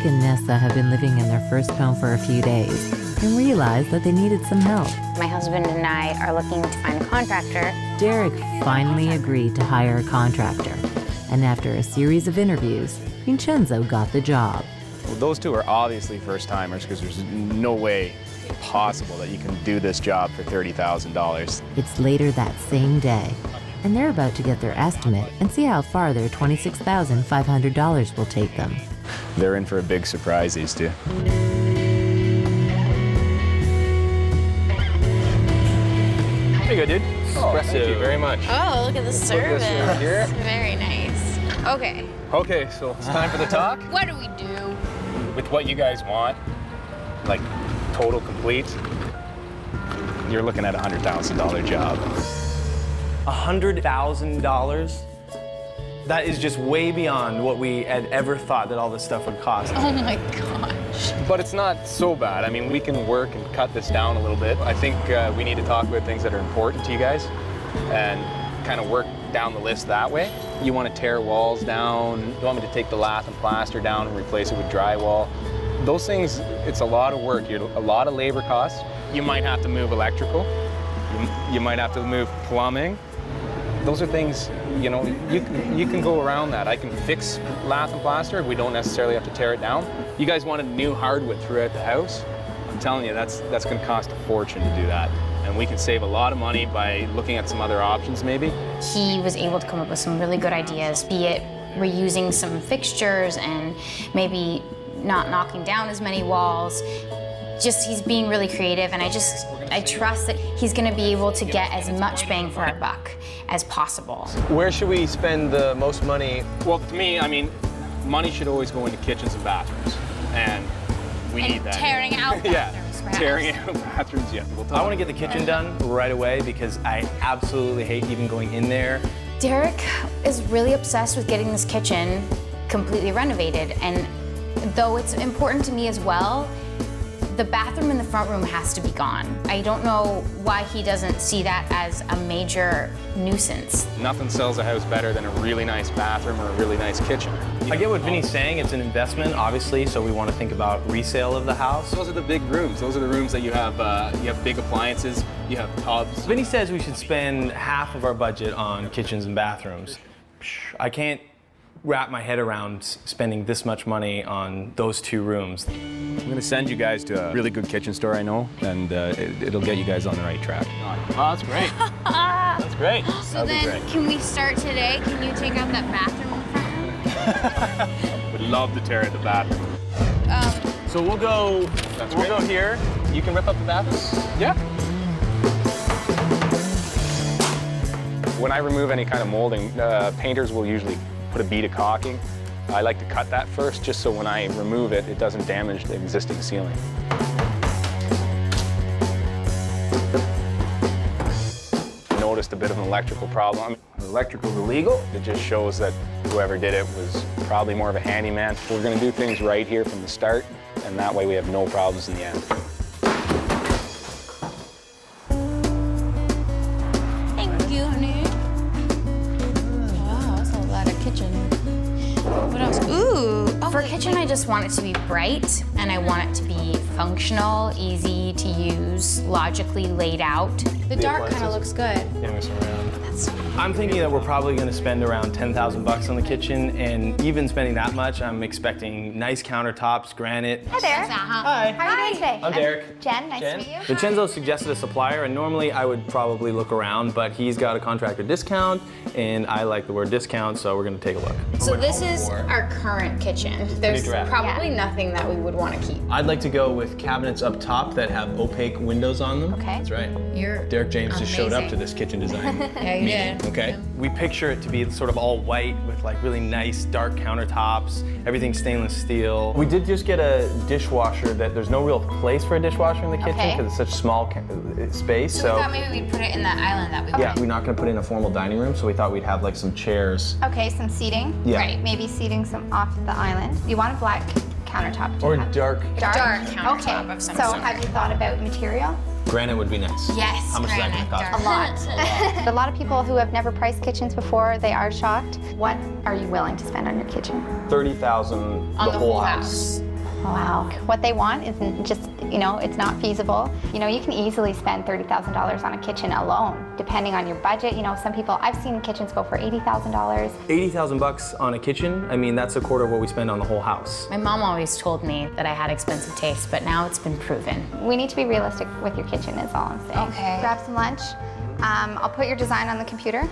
Derek and Nessa have been living in their first home for a few days and realized that they needed some help. My husband and I are looking to find a contractor. Derek finally agreed to hire a contractor, and after a series of interviews, Vincenzo got the job. Well, those two are obviously first-timers because there's no way possible that you can do this job for $30,000. It's later that same day, and they're about to get their estimate and see how far their $26,500 will take them. They're in for a big surprise, these two. There you go, dude. Espresso. Thank you very much. Oh, look at the service. Here. Very nice. Okay. Okay, so it's time for the talk. What do we do? With what you guys want, like total complete, you're looking at a $100,000 job. $100,000? That is just way beyond what we had ever thought that all this stuff would cost. Oh my gosh. But it's not so bad. I mean, we can work and cut this down a little bit. I think we need to talk about things that are important to you guys and kind of work down the list that way. You want to tear walls down, you want me to take the lath and plaster down and replace it with drywall. Those things, it's a lot of work, a lot of labor costs. You might have to move electrical, you might have to move plumbing. Those are things, you know, you can go around that. I can fix lath and plaster. We don't necessarily have to tear it down. You guys wanted new hardwood throughout the house. I'm telling you, that's going to cost a fortune to do that. And we can save a lot of money by looking at some other options, maybe. He was able to come up with some really good ideas, be it reusing some fixtures and maybe not knocking down as many walls. Just he's being really creative, and I trust that he's going to be able to get as much bang for our buck as possible. Where should we spend the most money? Well, to me, I mean, money should always go into kitchens and bathrooms, and we need that. Tearing out bathrooms, yeah, perhaps. tearing out bathrooms. Yeah, I want to get the kitchen done right away because I absolutely hate even going in there. Derek is really obsessed with getting this kitchen completely renovated, and though it's important to me as well, the bathroom in the front room has to be gone. I don't know why he doesn't see that as a major nuisance. Nothing sells a house better than a really nice bathroom or a really nice kitchen. I get what Vinny's saying. It's an investment, obviously, so we want to think about resale of the house. Those are the big rooms. Those are the rooms that you have big appliances, you have tubs. Vinny says we should spend half of our budget on kitchens and bathrooms. I can't wrap my head around spending this much money on those two rooms. I'm going to send you guys to a really good kitchen store I know, and it'll get you guys on the right track. Oh, that's great. That's great. So then, can we start today? Can you take out that bathroom in the front room? Would love to tear out the bathroom. So we'll go here. You can rip up the bathroom? Yeah. When I remove any kind of molding, painters will usually put a bead of caulking. I like to cut that first, just so when I remove it, it doesn't damage the existing ceiling. Noticed a bit of an electrical problem. Electrical's illegal. It just shows that whoever did it was probably more of a handyman. We're going to do things right here from the start, and that way we have no problems in the end. Thank you, honey. Wow, that's a lot of kitchen. What else? Ooh. For kitchen, I just want it to be bright, and I want it to be functional, easy to use, logically laid out. The dark kind of looks good. Yeah, mix around. I'm thinking that we're probably going to spend around $10,000 on the kitchen, and even spending that much, I'm expecting nice countertops, granite. Hi there. Hi. How are you doing today? I'm Derek. Jen, nice to meet you. Vincenzo suggested a supplier, and normally I would probably look around, but he's got a contractor discount, and I like the word discount, so we're going to take a look. So this is our current kitchen. There's draft. probably nothing that we would want to keep. I'd like to go with cabinets up top that have opaque windows on them. Okay. That's right. You're Derek James just showed up amazing. to this kitchen design. Yeah, you did. Okay. We picture it to be sort of all white with like really nice dark countertops, everything stainless steel. We did just get a dishwasher that there's no real place for a dishwasher in the kitchen Okay. because it's such small space. So we thought maybe we'd put it in that island that we Yeah, we're not going to put in a formal dining room, so we thought we'd have like some chairs. Okay, some seating. Yeah. Right. Maybe seating some off the island. You want a black countertop? Or dark. Dark countertop Okay. of some so sort. have you thought about material? Granite would be nice. Yes, How much is that granite, going to cost? dark. A lot of people who have never priced kitchens before, they are shocked. What are you willing to spend on your kitchen? $30,000 On the whole house. Wow. What they want isn't just, it's not feasible. You can easily spend $30,000 on a kitchen alone, depending on your budget. Some people, I've seen kitchens go for $80,000. $80,000 on a kitchen? I mean, that's a quarter of what we spend on the whole house. My mom always told me that I had expensive taste, but now it's been proven. We need to be realistic with your kitchen is all I'm saying. Okay. Grab some lunch. I'll put your design on the computer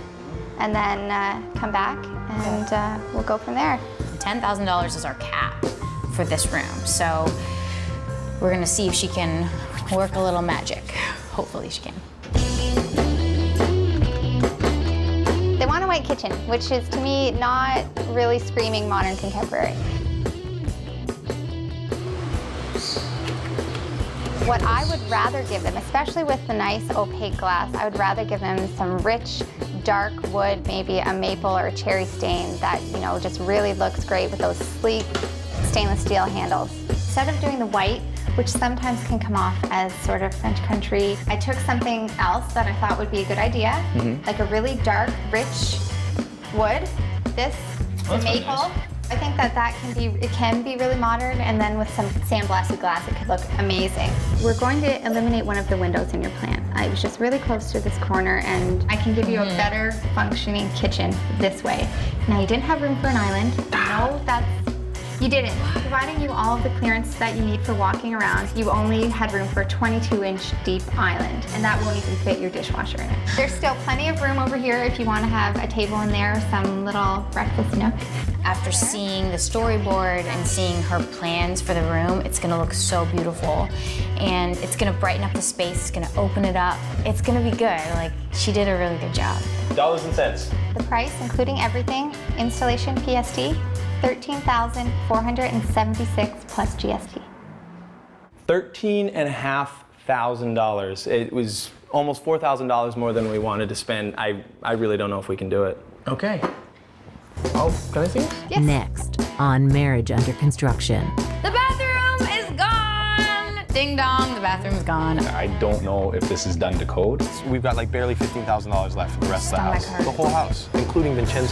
and then come back and we'll go from there. $10,000 is our cap for this room, so we're gonna see if she can work a little magic. Hopefully she can. They want a white kitchen, which is to me not really screaming modern contemporary. What I would rather give them, especially with the nice opaque glass, I would rather give them some rich, dark wood, maybe a maple or a cherry stain that, just really looks great with those sleek stainless steel handles. Instead of doing the white, which sometimes can come off as sort of French country, I took something else that I thought would be a good idea, like a really dark, rich wood. This, the maple. I think that can be really modern, and then with some sandblasted glass, it could look amazing. We're going to eliminate one of the windows in your plan. I was just really close to this corner, and I can give you a better functioning kitchen this way. Now, you didn't have room for an island. You didn't. Providing you all of the clearance that you need for walking around, you only had room for a 22-inch deep island, and that won't even fit your dishwasher in it. There's still plenty of room over here if you want to have a table in there, some little breakfast nook. After seeing the storyboard and seeing her plans for the room, it's gonna look so beautiful. And it's gonna brighten up the space, it's gonna open it up. It's gonna be good, she did a really good job. Dollars and cents. The price, including everything, installation PST, $13,476 plus GST. $13,500. It was almost $4,000 more than we wanted to spend. I really don't know if we can do it. Okay. Oh, can I see it? Yes. Next on Marriage Under Construction. The bathroom is gone! Ding dong, the bathroom's gone. I don't know if this is done to code. We've got barely $15,000 left for the rest of the house. Stomach hurt. The whole house, including Vincenzo.